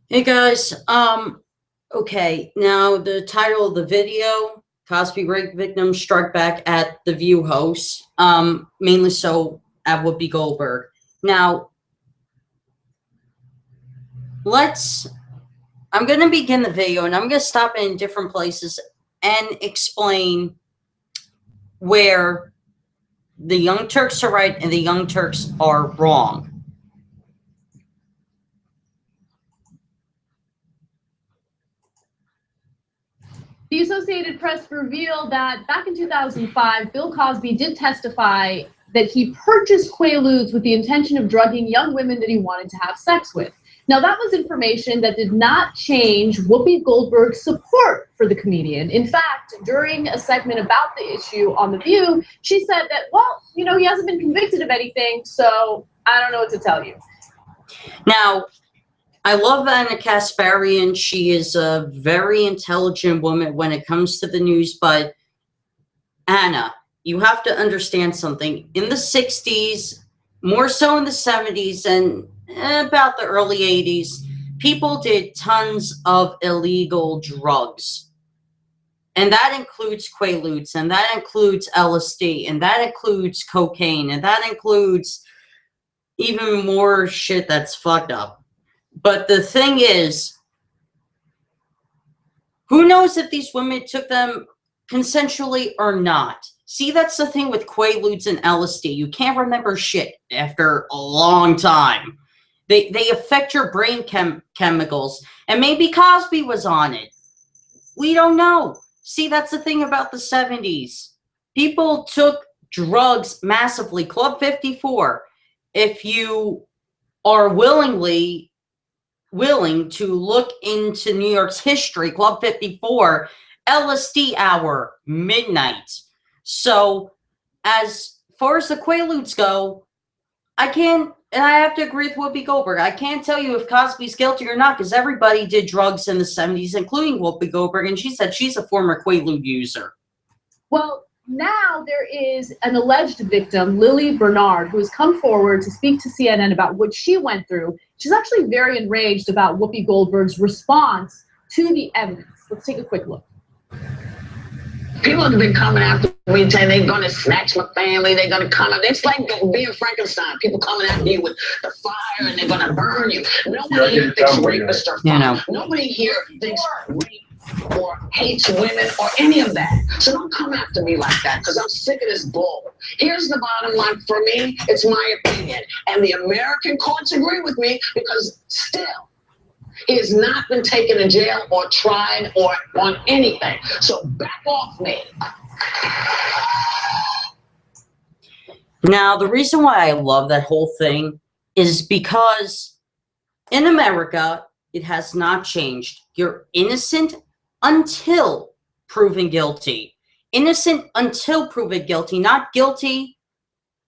Hey guys, okay, now the title of the video, Cosby rape victim struck back at the View host, mainly so at Whoopi Goldberg. Now, let's, I'm going to begin the video and I'm going to stop in different places and explain where the Young Turks are right and the Young Turks are wrong. The Associated Press revealed that back in 2005, Bill Cosby did testify that he purchased Quaaludes with the intention of drugging young women that he wanted to have sex with. Now, that was information that did not change Whoopi Goldberg's support for the comedian. In fact, during a segment about the issue on The View, she said that, well, you know, he hasn't been convicted of anything, so I don't know what to tell you. Now, I love Anna Kasparian. She is a very intelligent woman when it comes to the news, but Anna, you have to understand something. In the 60s, more so in the 70s, and about the early 80s, people did tons of illegal drugs. And that includes Quaaludes, and that includes LSD, and that includes cocaine, and that includes even more shit that's fucked up. But the thing is, who knows if these women took them consensually or not? See, that's the thing with Quaaludes and LSD. You can't remember shit after a long time. They affect your brain chemicals. And maybe Cosby was on it. We don't know. See, that's the thing about the 70s. People took drugs massively. Club 54. If you are willing to look into New York's history, Club 54, LSD hour, midnight. So as far as the Quaaludes go, I have to agree with Whoopi Goldberg. I can't tell you if Cosby's guilty or not, because everybody did drugs in the 70s, including Whoopi Goldberg, and she said she's a former Quaalude user. Well, now there is an alleged victim, Lily Bernard, who has come forward to speak to CNN about what she went through. She's actually very enraged about Whoopi Goldberg's response to the evidence. Let's take a quick look. People have been coming after me saying they're going to snatch my family, they're going to come up. It's like being Frankenstein. People coming after you with the fire and they're going to burn you. Nobody here thinks rapists are fun. Nobody here thinks rape or hates women or any of that. So don't come after me like that, because I'm sick of this bull. Here's the bottom line for me. It's my opinion. And the American courts agree with me, because still, he has not been taken to jail or tried or on anything. So back off me. Now, the reason why I love that whole thing is because in America, it has not changed. You're innocent until proven guilty. Innocent until proven guilty, not guilty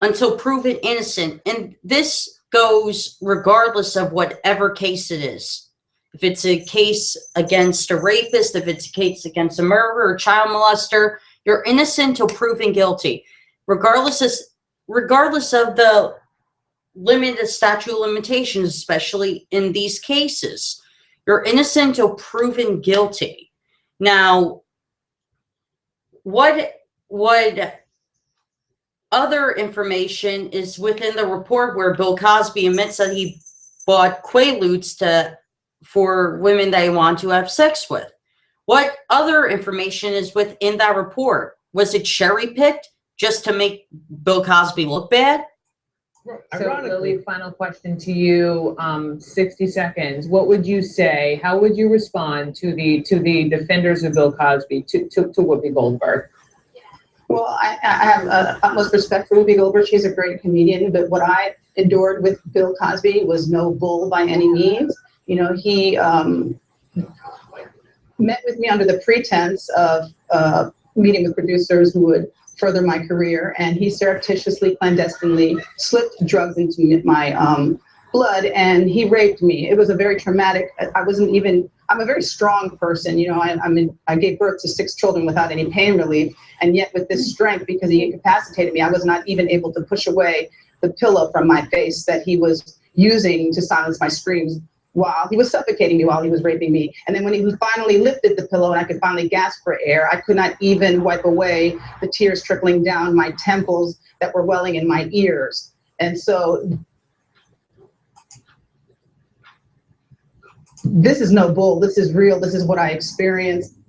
until proven innocent. And this goes regardless of whatever case it is. If it's a case against a rapist, if it's a case against a murderer or child molester, you're innocent until proven guilty. Regardless of the limited statute of limitations, especially in these cases, you're innocent until proven guilty. Now, what other information is within the report where Bill Cosby admits that he bought Quaaludes for women that he wanted to have sex with? What other information is within that report? Was it cherry-picked just to make Bill Cosby look bad? So, Lily, final question to you, 60 seconds. What would you say? How would you respond to the defenders of Bill Cosby, to Whoopi Goldberg? Well, I have utmost respect for Whoopi Goldberg. She's a great comedian, but what I endured with Bill Cosby was no bull by any means. You know, he met with me under the pretense of meeting with producers who would further my career, and he surreptitiously, clandestinely slipped drugs into my blood, and he raped me. It was a very traumatic. I'm a very strong person. You know, I gave birth to 6 children without any pain relief, and yet with this strength, because he incapacitated me, I was not even able to push away the pillow from my face that he was using to silence my screams while he was suffocating me while he was raping me. And then when he finally lifted the pillow and I could finally gasp for air, I could not even wipe away the tears trickling down my temples that were welling in my ears. And so this is no bull. This is real. This is what I experienced.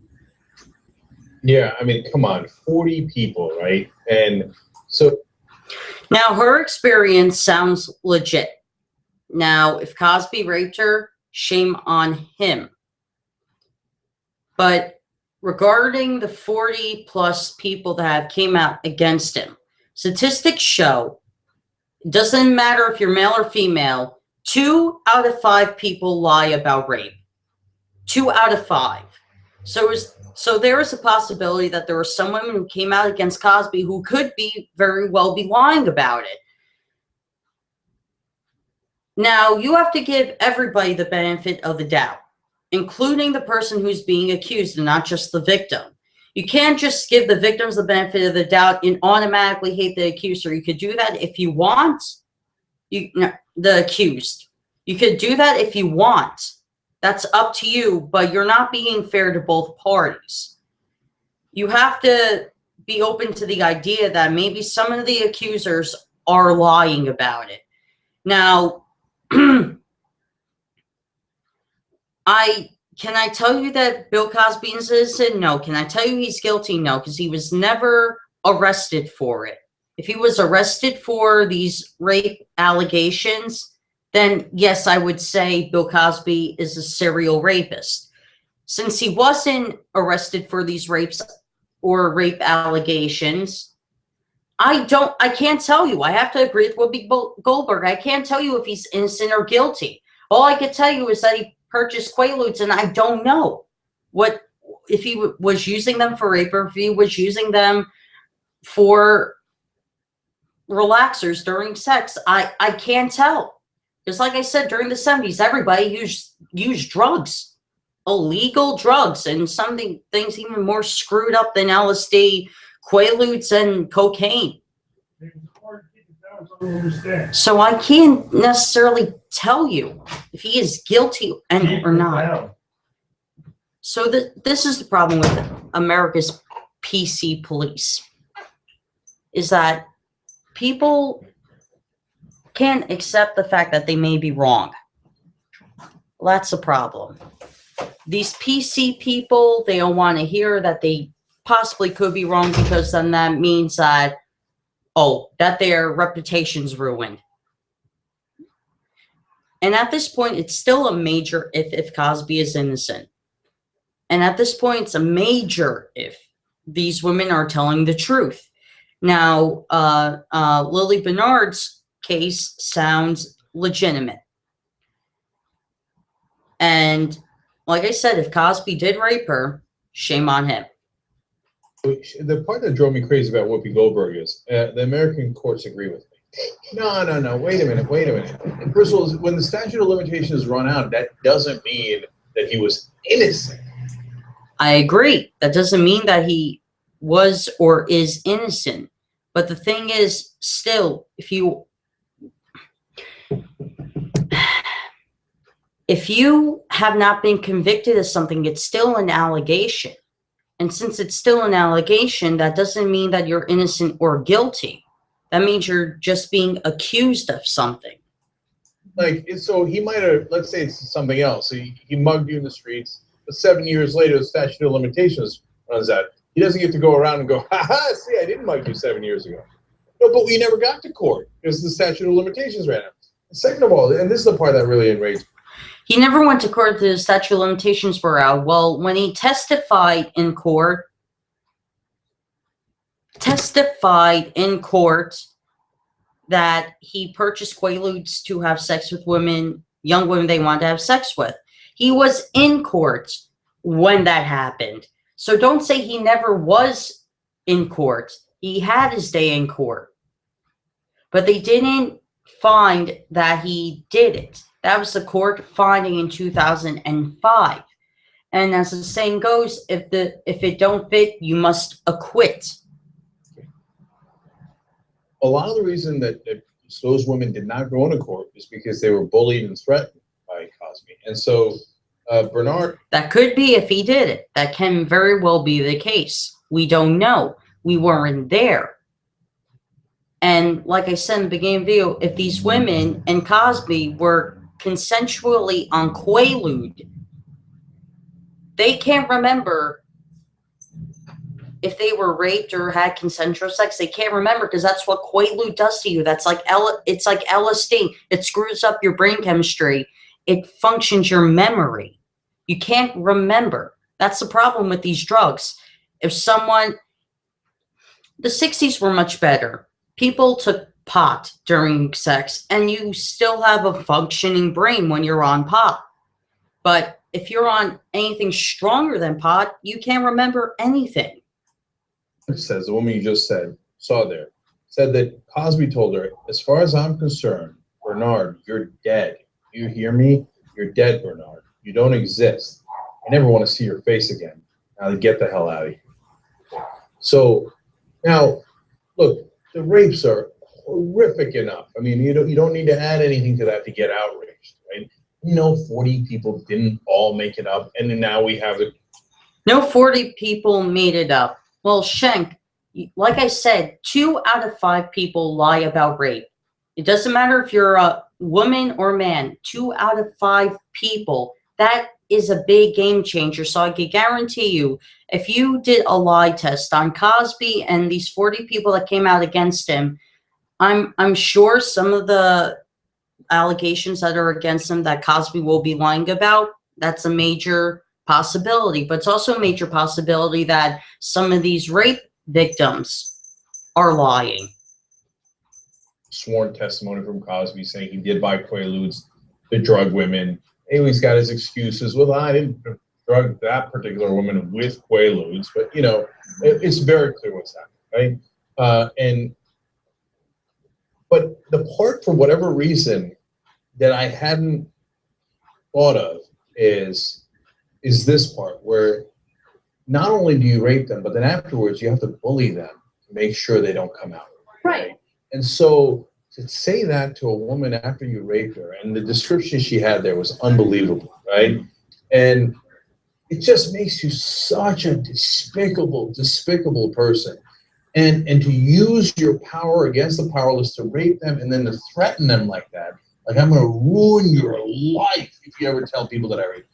Yeah, I mean, come on, 40 people, right? And so now her experience sounds legit. Now, if Cosby raped her, shame on him. But regarding the 40 plus people that have came out against him, statistics show, it doesn't matter if you're male or female, 2 out of 5 people lie about rape. 2 out of 5. So there is a possibility that there were some women who came out against Cosby who could very well be lying about it. Now, you have to give everybody the benefit of the doubt, including the person who's being accused and not just the victim. You can't just give the victims the benefit of the doubt and automatically hate the accuser. You could do that if you want. The accused. You could do that if you want. That's up to you, but you're not being fair to both parties. You have to be open to the idea that maybe some of the accusers are lying about it. Now, can I tell you that Bill Cosby is innocent? No. Can I tell you he's guilty? No, because he was never arrested for it. If he was arrested for these rape allegations, then yes, I would say Bill Cosby is a serial rapist. Since he wasn't arrested for these rapes or rape allegations, I can't tell you. I have to agree with Whoopi Goldberg. I can't tell you if he's innocent or guilty. All I can tell you is that he purchased Quaaludes, and I don't know if he was using them for rape or if he was using them for relaxers during sex. I can't tell. Just like I said, during the 70s, everybody used drugs, illegal drugs, and things even more screwed up than LSD, Quaaludes, and cocaine. So I can't necessarily tell you if he is guilty or not. So this is the problem with America's PC police, is that people can't accept the fact that they may be wrong. Well, that's a problem. These PC people, they don't want to hear that they possibly could be wrong, because then that means that, that their reputation's ruined. And at this point, it's still a major if Cosby is innocent. And at this point, it's a major if these women are telling the truth. Now, Lily Bernard's case sounds legitimate. And like I said, if Cosby did rape her, shame on him. The part that drove me crazy about Whoopi Goldberg is the American courts agree with me. No, wait a minute. First of all, when the statute of limitations run out, that doesn't mean that he was innocent. I agree. That doesn't mean that he was or is innocent. But the thing is, still, if you have not been convicted of something, it's still an allegation. And since it's still an allegation, that doesn't mean that you're innocent or guilty. That means you're just being accused of something. Like, so he might have, let's say it's something else. He mugged you in the streets, but 7 years later, the statute of limitations runs out. He doesn't get to go around and go, see, I didn't mug you 7 years ago. No, but we never got to court because the statute of limitations ran out. Second of all, and this is the part that really enraged me, he never went to court. The statute of limitations were out. Well, when he testified in court that he purchased Quaaludes to have sex with young women they wanted to have sex with. He was in court when that happened. So don't say he never was in court. He had his day in court. But they didn't find that he did it. That was the court finding in 2005. And as the saying goes, if it don't fit, you must acquit. a lot of the reason that those women did not go into court is because they were bullied and threatened by Cosby. And so Bernard. That could be if he did it. That can very well be the case. We don't know. We weren't there. And like I said in the beginning of the video, if these women and Cosby were consensually on Quaalude, they can't remember if they were raped or had consensual sex. They can't remember because that's what Quaalude does to you. That's like it's like LSD. It screws up your brain chemistry. It functions your memory. You can't remember. That's the problem with these drugs. If someone, the 60s were much better. People took pot during sex, and you still have a functioning brain when you're on pot. But if you're on anything stronger than pot, you can't remember anything. It says, the woman you just said that Cosby told her, as far as I'm concerned, Bernard, you're dead. You hear me? You're dead, Bernard. You don't exist. I never want to see your face again. Now get the hell out of here. So now, look, the rapes are horrific enough. I mean, you don't need to add anything to that to get outraged, right? 40 people didn't all make it up, and then now we have it. No 40 people made it up. Well, Schenk, like I said, 2 out of 5 people lie about rape. It doesn't matter if you're a woman or man. 2 out of 5 people. That is a big game changer. So I can guarantee you, if you did a lie test on Cosby and these 40 people that came out against him, I'm sure some of the allegations that are against him that Cosby will be lying about, that's a major possibility. But it's also a major possibility that some of these rape victims are lying. Sworn testimony from Cosby saying he did buy Quaaludes to drug women. He's got his excuses. Well, I didn't drug that particular woman with Quaaludes, but it's very clear what's happening, right? But the part, for whatever reason, that I hadn't thought of is this part where not only do you rape them, but then afterwards you have to bully them to make sure they don't come out. Right. And so to say that to a woman after you raped her, and the description she had there was unbelievable, right? And it just makes you such a despicable person. And to use your power against the powerless to rape them and then to threaten them like that, like I'm going to ruin your life if you ever tell people that I raped.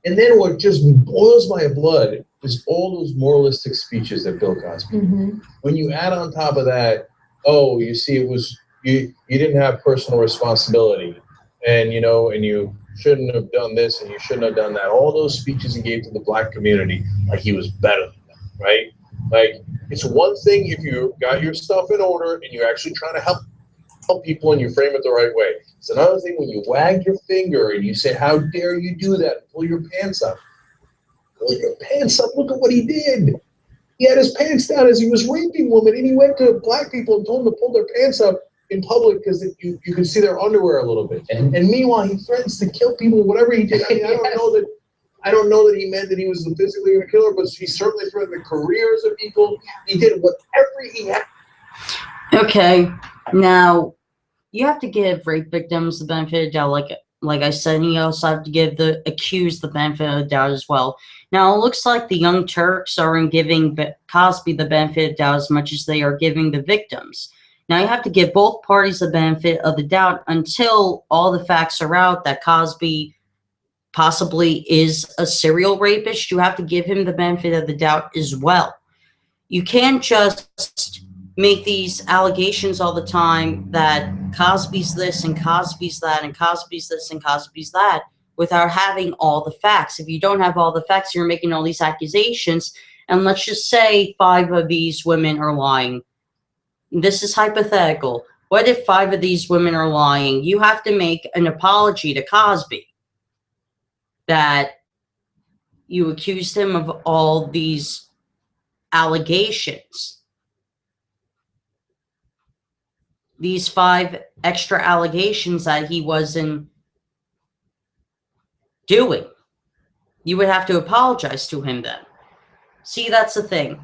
And then what just boils my blood is all those moralistic speeches that Bill Cosby. Mm-hmm. When you add on top of that, oh, you see, it was you didn't have personal responsibility, and and you shouldn't have done this and you shouldn't have done that. All those speeches he gave to the black community, like he was better than them, right? Like, it's one thing if you got your stuff in order and you're actually trying to help people and you frame it the right way. It's another thing when you wag your finger and you say, how dare you do that? Pull your pants up. Pull your pants up. Look at what he did. He had his pants down as he was raping women, and he went to black people and told them to pull their pants up in public because you could see their underwear a little bit. And meanwhile, he threatens to kill people, whatever he did. I mean, I don't know that he meant that he was physically going to kill her, but he certainly threatened the careers of people. He did whatever he had. Okay, now you have to give rape victims the benefit of the doubt, like I said, and you also have to give the accused the benefit of the doubt as well. Now, it looks like the Young Turks aren't giving Cosby the benefit of the doubt as much as they are giving the victims. Now, you have to give both parties the benefit of the doubt until all the facts are out that Cosby possibly is a serial rapist. You have to give him the benefit of the doubt as well. You can't just make these allegations all the time that Cosby's this and Cosby's that and Cosby's this and Cosby's that without having all the facts. If you don't have all the facts, you're making all these accusations, and let's just say 5 of these women are lying. This is hypothetical. What if 5 of these women are lying? You have to make an apology to Cosby that you accused him of all these allegations. These 5 extra allegations that he wasn't doing. You would have to apologize to him then. See, that's the thing.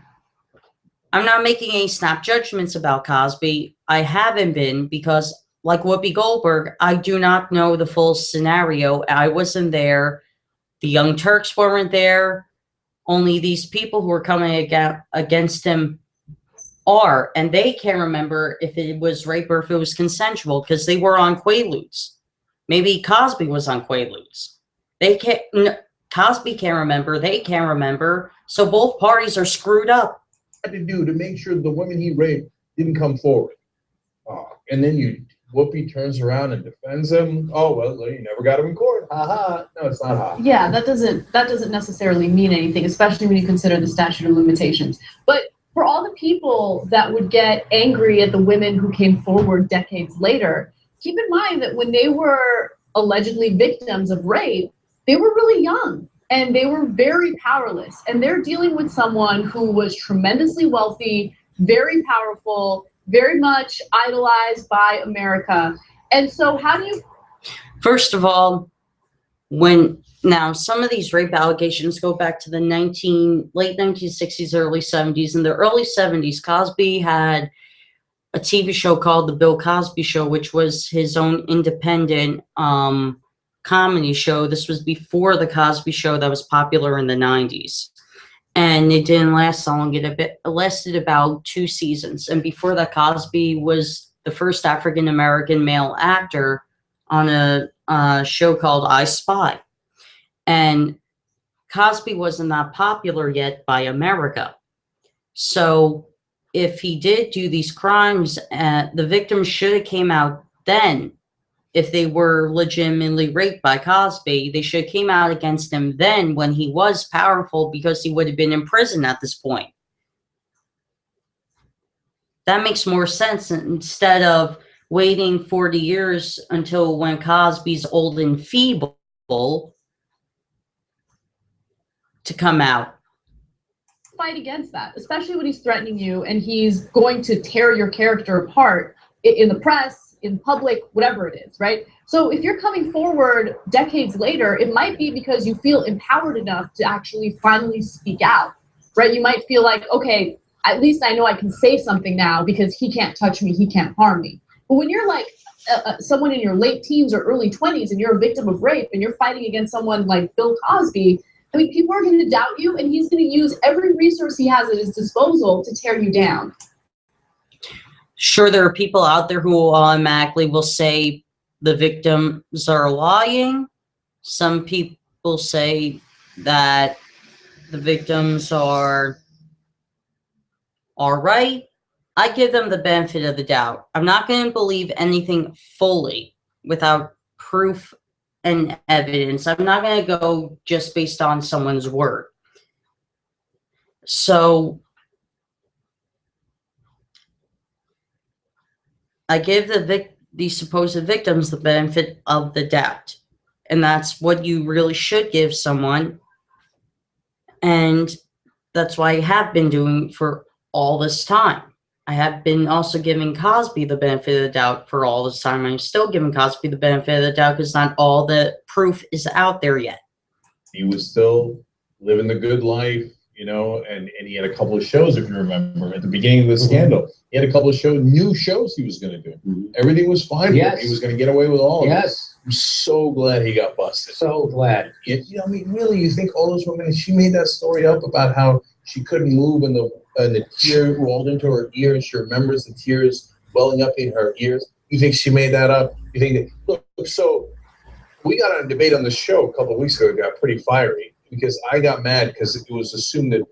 I'm not making any snap judgments about Cosby. I haven't been because, like Whoopi Goldberg, I do not know the full scenario. I wasn't there. The Young Turks weren't there. Only these people who were coming against him are, and they can't remember if it was rape or if it was consensual because they were on Quaaludes. Maybe Cosby was on Quaaludes. They can't. Cosby can't remember. They can't remember. So both parties are screwed up. What to do to make sure the women he raped didn't come forward? And then Whoopi turns around and defends him. Oh well, you never got him in court. Ha ha. No, it's not ha. Yeah, that doesn't necessarily mean anything, especially when you consider the statute of limitations. But for all the people that would get angry at the women who came forward decades later, keep in mind that when they were allegedly victims of rape, they were really young and they were very powerless. And they're dealing with someone who was tremendously wealthy, very powerful, very much idolized by America. And so how do you... First of all, now some of these rape allegations go back to the late 1960s, early 70s. In the early 70s, Cosby had a TV show called The Bill Cosby Show, which was his own independent comedy show. This was before the Cosby Show that was popular in the 90s. And it didn't last long. It lasted about 2 seasons. And before that, Cosby was the first African-American male actor on a show called I Spy. And Cosby wasn't that popular yet by America. So if he did do these crimes, the victims should have came out then. If they were legitimately raped by Cosby, they should have came out against him then when he was powerful, because he would have been in prison at this point. That makes more sense instead of waiting 40 years until when Cosby's old and feeble to come out. Fight against that, especially when he's threatening you and he's going to tear your character apart in the press, in public, whatever it is, right? So if you're coming forward decades later, it might be because you feel empowered enough to actually finally speak out, right? You might feel like, okay, at least I know I can say something now because he can't touch me, he can't harm me. But when you're like someone in your late teens or early 20s and you're a victim of rape and you're fighting against someone like Bill Cosby, I mean, people are going to doubt you, and he's going to use every resource he has at his disposal to tear you down. Sure, there are people out there who automatically will say the victims are lying. Some people say that the victims are all right. I give them the benefit of the doubt. I'm not going to believe anything fully without proof and evidence. I'm not going to go just based on someone's word. So I give the supposed victims the benefit of the doubt. And that's what you really should give someone. And that's why I have been doing for all this time. I have been also giving Cosby the benefit of the doubt for all this time. I'm still giving Cosby the benefit of the doubt because not all the proof is out there yet. He was still living the good life, you know, and he had a couple of shows, if you remember, at the beginning of the scandal. He had a couple of new shows he was going to do. Everything was fine for him. He was going to get away with all of it. I'm so glad he got busted. So glad. You know, I mean, really, you think all those women, she made that story up about how she couldn't move and the tear rolled into her ear and she remembers the tears welling up in her ears. You think she made that up? You think that, look, so we got on a debate on the show a couple of weeks ago. It got pretty fiery because I got mad because it was assumed that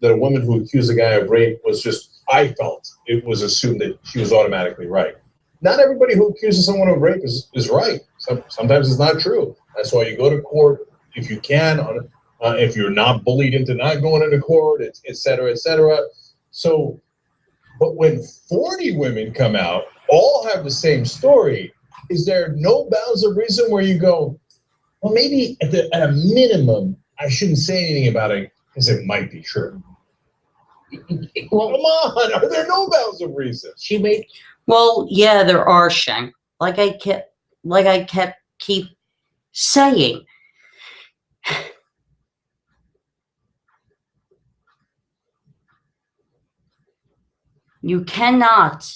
a woman who accused a guy of rape was just, I felt it was assumed that she was automatically right. Not everybody who accuses someone of rape is right. Sometimes it's not true. That's why you go to court if you can, if you're not bullied into not going into court, et cetera, et cetera. So, but when 40 women come out, all have the same story, is there no bounds of reason where you go, well, maybe at a minimum, I shouldn't say anything about it because it might be true. Well, come on, are there no bounds of reason? Well, yeah, there are, Shank. Like I keep saying. You cannot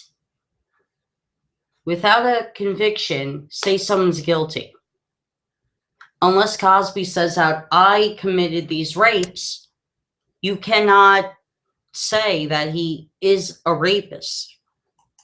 without a conviction, say someone's guilty. Unless Cosby says out, I committed these rapes, you cannot say that he is a rapist.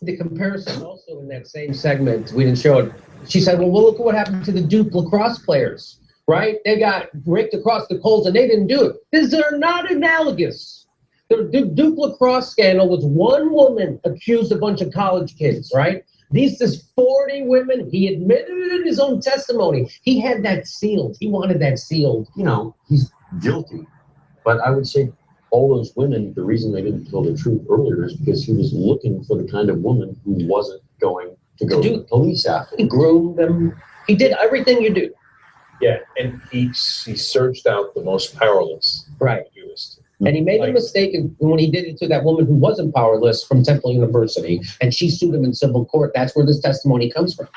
The comparison also in that same segment, we didn't show it. She said, well, look at what happened to the Duke lacrosse players, right? They got raked across the coals and they didn't do it. They're not analogous. The Duke lacrosse scandal was one woman accused a bunch of college kids, right? These is 40 women. He admitted it in his own testimony. He had that sealed. He wanted that sealed. You know, he's guilty. But I would say all those women, the reason they didn't tell the truth earlier is because he was looking for the kind of woman who wasn't going to go to the police after. He groomed them. He did everything you do. Yeah, and he searched out the most powerless. Right. Newest. And he made a mistake when he did it to that woman who wasn't powerless from Temple University, and she sued him in civil court. That's where this testimony comes from.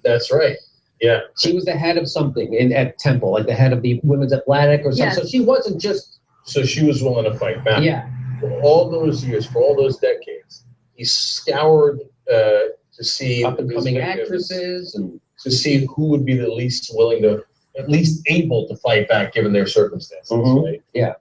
That's right. Yeah. She was the head of something at Temple, like the head of the women's athletic or something. Yes. So she wasn't just... So she was willing to fight back. Yeah. For all those years, for all those decades, he scoured to see Up-and-coming actresses and... to see who would be the least willing to, at least able to fight back given their circumstances, right? Yeah.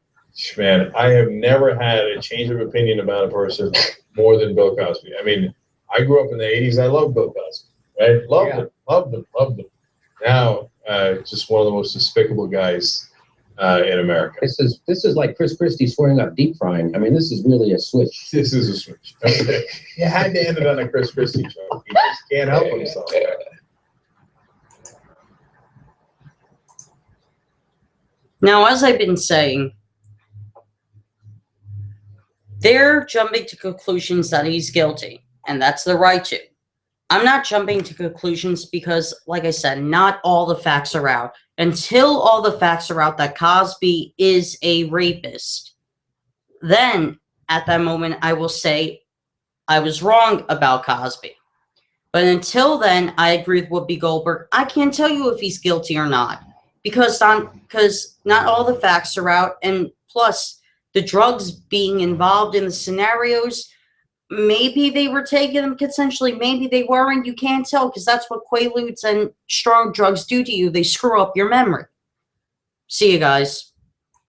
Man, I have never had a change of opinion about a person more than Bill Cosby. I mean, I grew up in the 80s. I loved Bill Cosby, right? Loved him. Now, just one of the most despicable guys in America. This is like Chris Christie swearing up deep frying. I mean, this is really a switch. This is a switch. You had to end it on a Chris Christie joke. He just can't help himself. Now, as I've been saying, they're jumping to conclusions that he's guilty, and that's the right to. I'm not jumping to conclusions because, like I said, not all the facts are out. Until all the facts are out that Cosby is a rapist, then at that moment I will say I was wrong about Cosby. But until then, I agree with Whoopi Goldberg. I can't tell you if he's guilty or not because not all the facts are out, and plus the drugs being involved in the scenarios, maybe they were taking them consensually, maybe they weren't. You can't tell because that's what Quaaludes and strong drugs do to you. They screw up your memory. See you guys.